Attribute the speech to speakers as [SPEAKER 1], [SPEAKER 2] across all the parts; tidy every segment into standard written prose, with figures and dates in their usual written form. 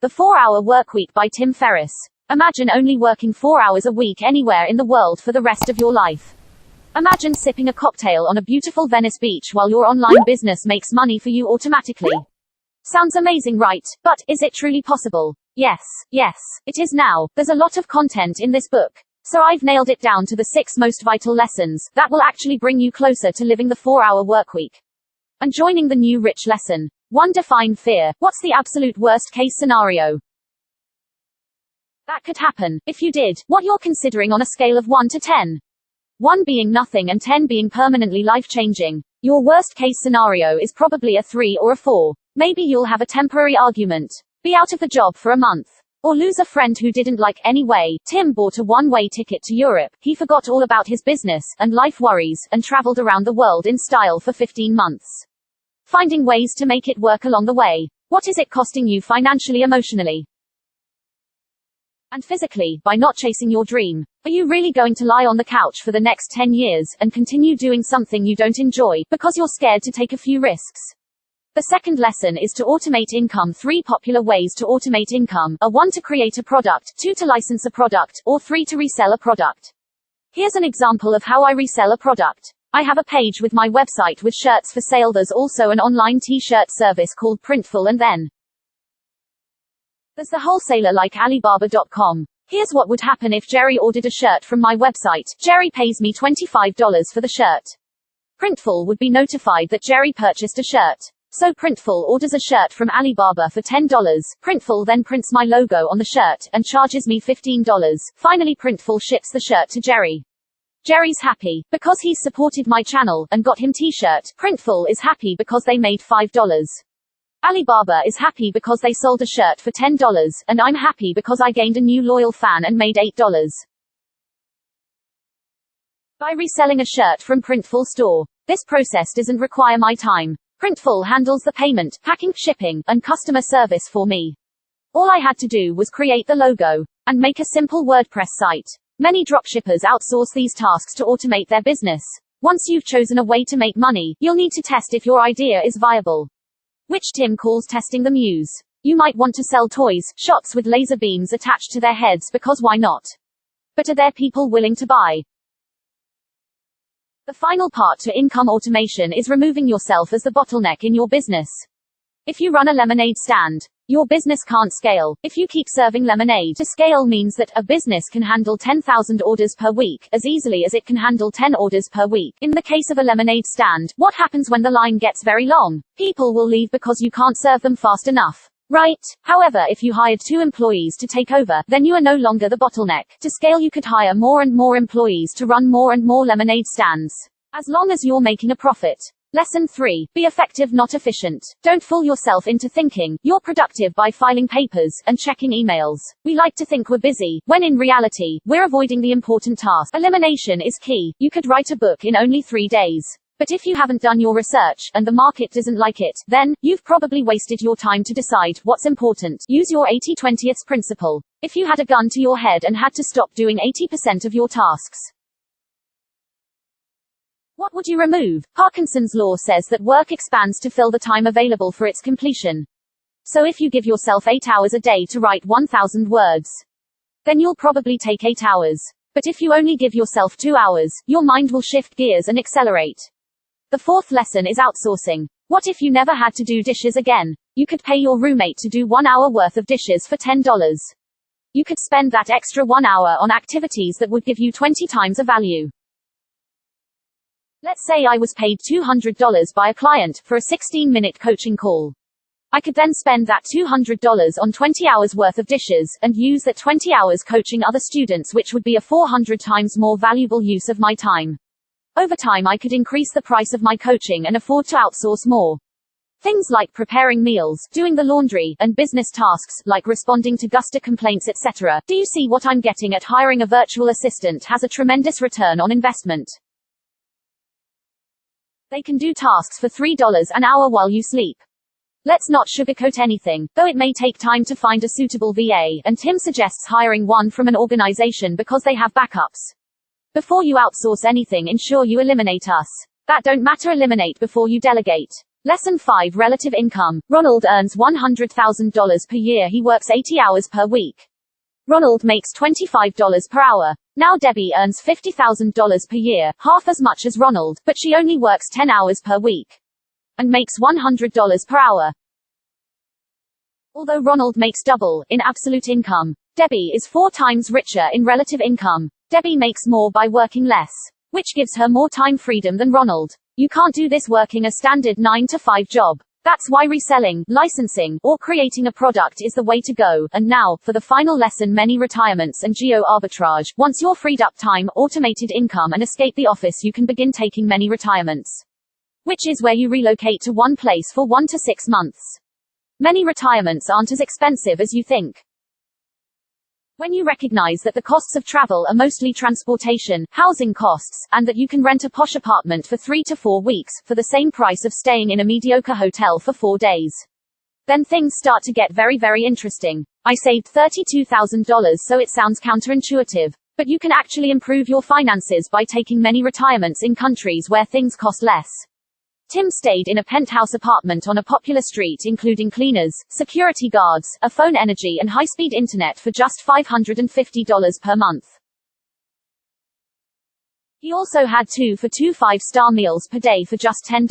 [SPEAKER 1] The 4-Hour Workweek by Tim Ferriss. Imagine only working 4 hours a week anywhere in the world for the rest of your life. Imagine sipping a cocktail on a beautiful Venice beach while your online business makes money for you automatically. Sounds amazing, right? But is it truly possible? Yes, it is now. There's a lot of content in this book. So I've nailed it down to the 6 most vital lessons that will actually bring you closer to living the 4-hour workweek. And joining the new rich lesson. 1. Define fear. What's the absolute worst case scenario that could happen if you did what you're considering on a scale of 1 to 10? 1 being nothing and 10 being permanently life-changing. Your worst case scenario is probably a 3 or a 4. Maybe you'll have a temporary argument, be out of the job for a month, or lose a friend who didn't like anyway. Tim bought a one-way ticket to Europe. He forgot all about his business and life worries and traveled around the world in style for 15 months. Finding ways to make it work along the way. What is it costing you financially, emotionally, and physically, by not chasing your dream? Are you really going to lie on the couch for the next 10 years and continue doing something you don't enjoy because you're scared to take a few risks? The second lesson is to automate income. 3 popular ways to automate income are 1 to create a product, 2 to license a product, or 3 to resell a product. Here's an example of how I resell a product. I have a page with my website with shirts for sale. There's also an online t-shirt service called Printful, and then there's the wholesaler like Alibaba.com. Here's what would happen if Jerry ordered a shirt from my website. Jerry pays me $25 for the shirt. Printful would be notified that Jerry purchased a shirt. So Printful orders a shirt from Alibaba for $10. Printful then prints my logo on the shirt and charges me $15. Finally, Printful ships the shirt to Jerry. Jerry's happy because he's supported my channel and got him t-shirt. Printful is happy because they made $5. Alibaba is happy because they sold a shirt for $10, and I'm happy because I gained a new loyal fan and made $8. By reselling a shirt from Printful store. This process doesn't require my time. Printful handles the payment, packing, shipping, and customer service for me. All I had to do was create the logo and make a simple WordPress site. Many dropshippers outsource these tasks to automate their business. Once you've chosen a way to make money, you'll need to test if your idea is viable, which Tim calls testing the muse. You might want to sell toys, shots with laser beams attached to their heads, because why not? But are there people willing to buy? The final part to income automation is removing yourself as the bottleneck in your business. If you run a lemonade stand, your business can't scale. If you keep serving lemonade, to scale means that a business can handle 10,000 orders per week as easily as it can handle 10 orders per week. In the case of a lemonade stand, what happens when the line gets very long? People will leave because you can't serve them fast enough. Right? However, if you hired 2 employees to take over, then you are no longer the bottleneck. To scale, you could hire more and more employees to run more and more lemonade stands, as long as you're making a profit. Lesson 3. Be effective, not efficient. Don't fool yourself into thinking you're productive by filing papers and checking emails. We like to think we're busy, when in reality, we're avoiding the important task. Elimination is key. You could write a book in only 3 days. But if you haven't done your research, and the market doesn't like it, then you've probably wasted your time to decide what's important. Use your 80-20 principle. If you had a gun to your head and had to stop doing 80% of your tasks, what would you remove? Parkinson's law says that work expands to fill the time available for its completion. So if you give yourself 8 hours a day to write 1,000 words, then you'll probably take 8 hours. But if you only give yourself 2 hours, your mind will shift gears and accelerate. The fourth lesson is outsourcing. What if you never had to do dishes again? You could pay your roommate to do 1 hour worth of dishes for $10. You could spend that extra 1 hour on activities that would give you 20 times the value. Let's say I was paid $200 by a client for a 16-minute coaching call. I could then spend that $200 on 20 hours worth of dishes, and use that 20 hours coaching other students, which would be a 400 times more valuable use of my time. Over time, I could increase the price of my coaching and afford to outsource more. Things like preparing meals, doing the laundry, and business tasks, like responding to customer complaints, etc. Do you see what I'm getting at? Hiring a virtual assistant has a tremendous return on investment. They can do tasks for $3 an hour while you sleep. Let's not sugarcoat anything, though it may take time to find a suitable VA, and Tim suggests hiring one from an organization because they have backups. Before you outsource anything, ensure you eliminate us. That don't matter. Eliminate before you delegate. Lesson 5. Relative income. Ronald earns $100,000 per year. He works 80 hours per week. Ronald makes $25 per hour. Now Debbie earns $50,000 per year, half as much as Ronald, but she only works 10 hours per week. And makes $100 per hour. Although Ronald makes double, in absolute income, Debbie is 4 times richer in relative income. Debbie makes more by working less, which gives her more time freedom than Ronald. You can't do this working a standard 9-to-5 job. That's why reselling, licensing, or creating a product is the way to go. And now, for the final lesson: many retirements and geo-arbitrage. Once you're freed up time, automated income, and escape the office, you can begin taking many retirements. Which is where you relocate to one place for 1 to 6 months. Many retirements aren't as expensive as you think. When you recognize that the costs of travel are mostly transportation, housing costs, and that you can rent a posh apartment for 3 to 4 weeks, for the same price of staying in a mediocre hotel for 4 days. Then things start to get very, very interesting. I saved $32,000, so it sounds counterintuitive. But you can actually improve your finances by taking many retirements in countries where things cost less. Tim stayed in a penthouse apartment on a popular street, including cleaners, security guards, a phone, energy, and high-speed internet for just $550 per month. He also had 2 for 2 5-star meals per day for just $10.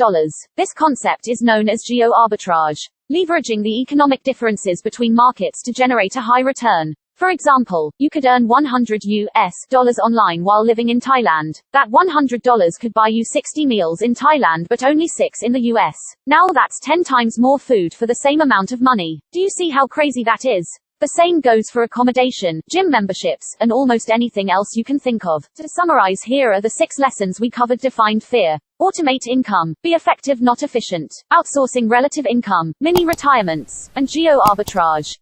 [SPEAKER 1] This concept is known as geo-arbitrage, leveraging the economic differences between markets to generate a high return. For example, you could earn $100 online while living in Thailand. That $100 could buy you 60 meals in Thailand but only 6 in the US. Now that's 10 times more food for the same amount of money. Do you see how crazy that is? The same goes for accommodation, gym memberships, and almost anything else you can think of. To summarize, here are the 6 lessons we covered. Defined fear. Automate income. Be effective, not efficient. Outsourcing relative income. Mini retirements. And geo-arbitrage.